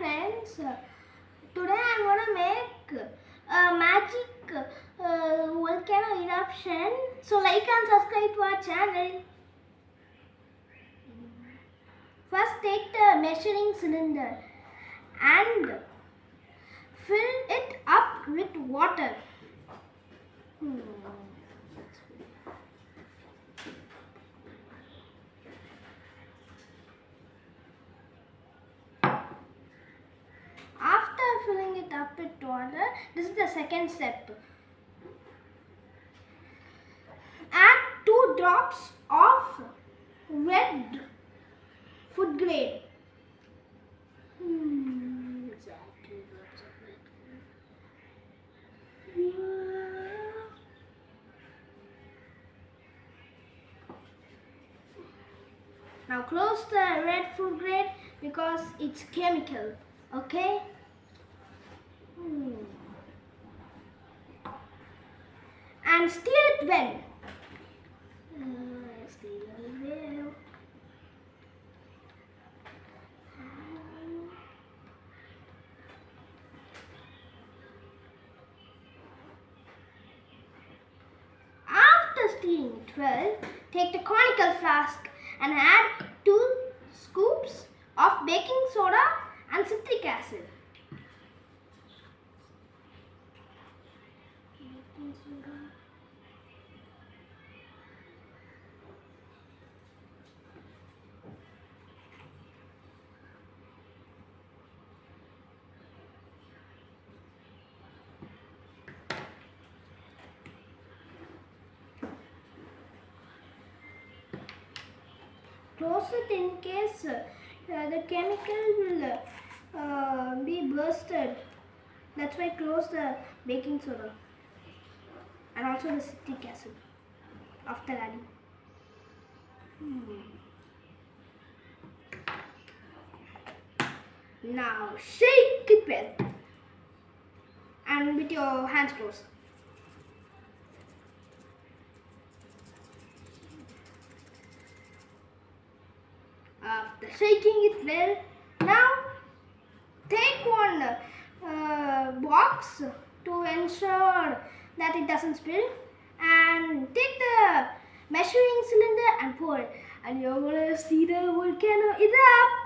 friends, today I'm gonna make a magic volcano eruption. So like and subscribe to our channel. First take the measuring cylinder and fill it up with water. After filling it up with water, this is the second step. Add 2 drops of red food grade. Exactly. Now close the red food grade because it's chemical. Okay? And stir it well. After stirring it well, take the conical flask and add 2 scoops of baking soda and citric acid. Close it in case the chemical will be bursted. That's why close the baking soda and also the citric acid after adding. Now shake it well and with your hands closed. After shaking it well, now take one box to ensure that it doesn't spill and take the measuring cylinder and pour it, and you're gonna see the volcano erupt.